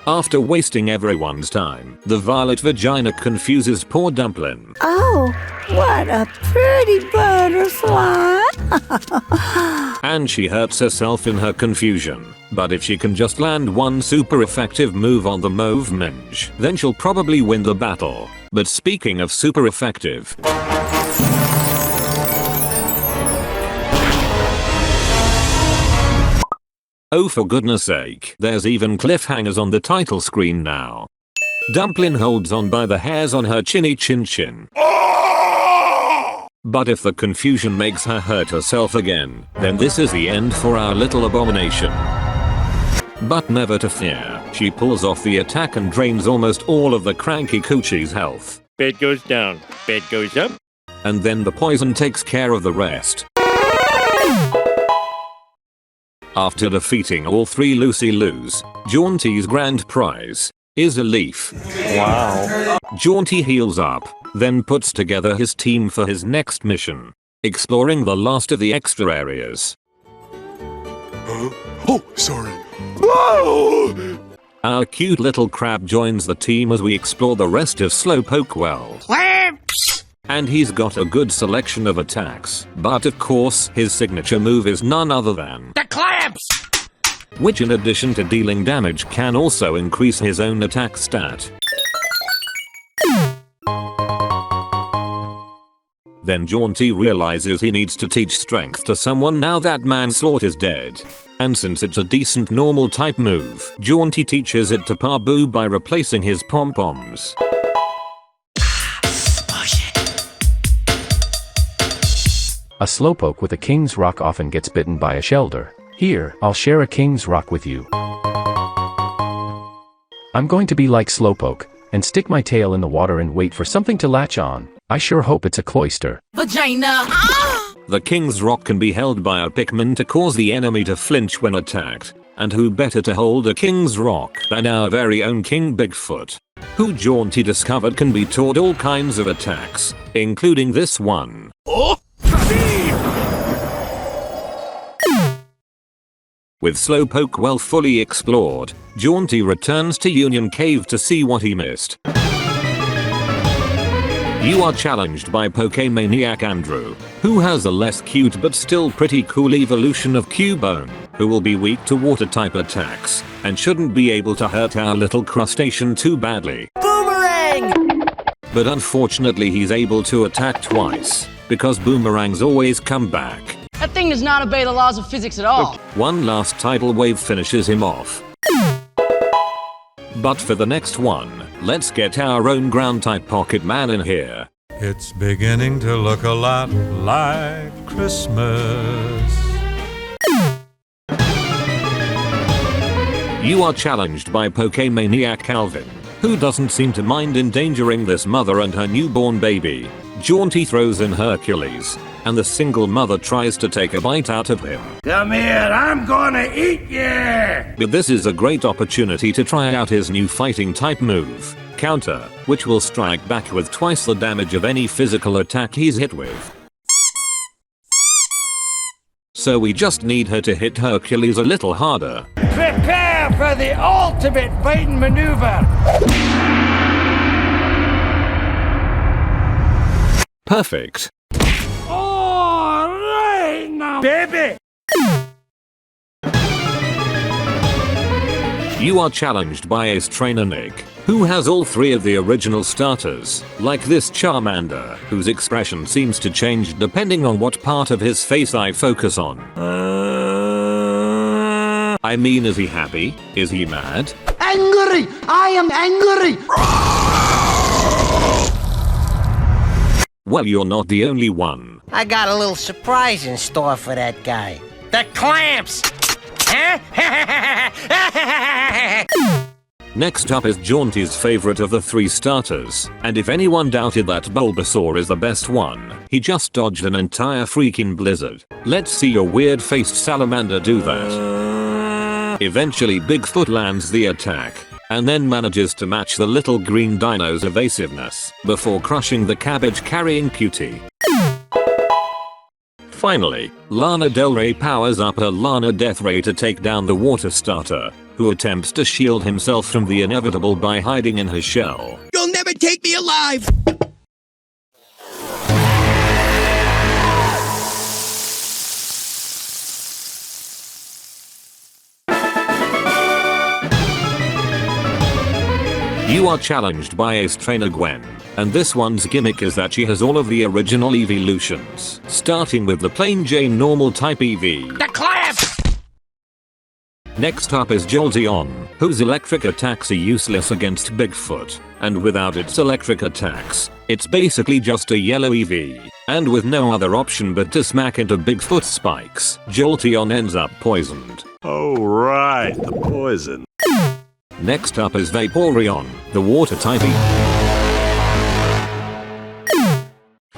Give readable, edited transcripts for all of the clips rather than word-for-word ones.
After wasting everyone's time, the violet vagina confuses poor Dumplin. Oh, what a pretty butterfly. And she hurts herself in her confusion. But if she can just land one super effective move on the mauve minge, then she'll probably win the battle. But speaking of super effective, oh, for goodness sake, there's even cliffhangers on the title screen now. Dumplin holds on by the hairs on her chinny chin chin. But if the confusion makes her hurt herself again, then this is the end for our little abomination. But never to fear, she pulls off the attack and drains almost all of the cranky coochie's health. Bed goes down, bed goes up. And then the poison takes care of the rest. After defeating all three Lucy-Loos, Jaunty's grand prize is a leaf. Wow. Jaunty heals up, then puts together his team for his next mission, exploring the last of the extra areas. Oh, sorry. Whoa! Our cute little crab joins the team as we explore the rest of Slowpoke Well. Clamps! And he's got a good selection of attacks, but of course his signature move is none other than The clamps! which in addition to dealing damage can also increase his own attack stat. Then Jaunty realizes he needs to teach strength to someone now that Manslaughter is dead. And since it's a decent normal type move, Jaunty teaches it to Pabu by replacing his pom-poms. A slowpoke with a king's rock often gets bitten by a shelder. Here, I'll share a king's rock with you. I'm going to be like Slowpoke, and stick my tail in the water and wait for something to latch on. I sure hope it's a cloister. Vagina! The king's rock can be held by a Pikmin to cause the enemy to flinch when attacked. And who better to hold a king's rock than our very own King Bigfoot, who Jaunty discovered can be taught all kinds of attacks, including this one. Oh! With Slowpoke Well fully explored, Jaunty returns to Union Cave to see what he missed. You are challenged by Pokemaniac Andrew, who has a less cute but still pretty cool evolution of Cubone, who will be weak to water type attacks, and shouldn't be able to hurt our little crustacean too badly. Boomerang! But unfortunately he's able to attack twice, because boomerangs always come back. That thing does not obey the laws of physics at all. One last tidal wave finishes him off. But for the next one, let's get our own ground type Pocket Man in here. It's beginning to look a lot like Christmas. You are challenged by Pokemaniac Calvin, who doesn't seem to mind endangering this mother and her newborn baby. Jaunty throws in Hercules, and the single mother tries to take a bite out of him. Come here, I'm gonna eat you! But this is a great opportunity to try out his new fighting type move, Counter, which will strike back with twice the damage of any physical attack he's hit with. So we just need her to hit Hercules a little harder. Prepare for the ultimate fighting maneuver! Perfect. Alright now, baby! You are challenged by Ace Trainer Nick, who has all three of the original starters, like this Charmander, whose expression seems to change depending on what part of his face I focus on. I mean, is he happy? Is he mad? Angry! I am angry! Well, you're not the only one. I got a little surprise in store for that guy. The clamps! Huh? Next up is Jaunty's favorite of the three starters, and if anyone doubted that Bulbasaur is the best one, he just dodged an entire freaking blizzard. Let's see your weird-faced salamander do that. Eventually Bigfoot lands the attack, and then manages to match the little green dino's evasiveness, before crushing the cabbage-carrying cutie. Finally, Lana Del Rey powers up her Lana Death Ray to take down the water starter, who attempts to shield himself from the inevitable by hiding in his shell. You'll never take me alive! You are challenged by Ace Trainer Gwen, and this one's gimmick is that she has all of the original evolutions, starting with the plain Jane normal type EV. The clap! Next up is Jolteon, whose electric attacks are useless against Bigfoot, and without its electric attacks, it's basically just a yellow EV, and with no other option but to smack into Bigfoot's spikes, Jolteon ends up poisoned. Oh right, the poison. Next up is Vaporeon, the water type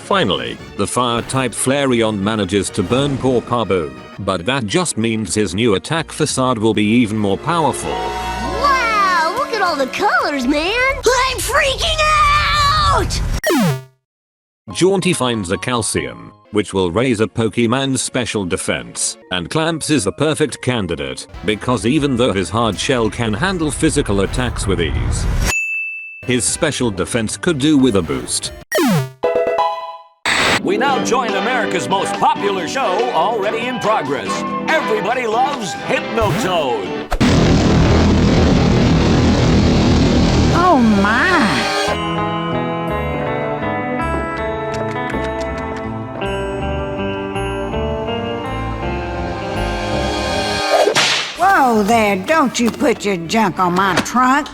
Finally, the fire type Flareon manages to burn poor Pabu, but that just means his new attack facade will be even more powerful. Wow, look at all the colors, man! I'm freaking out! Jaunty finds a calcium, which will raise a Pokemon's special defense, and Clamps is the perfect candidate, because even though his hard shell can handle physical attacks with ease, his special defense could do with a boost. We now join America's most popular show already in progress. Everybody loves Hypnotoad. Oh my! Whoa there, don't you put your junk on my trunk.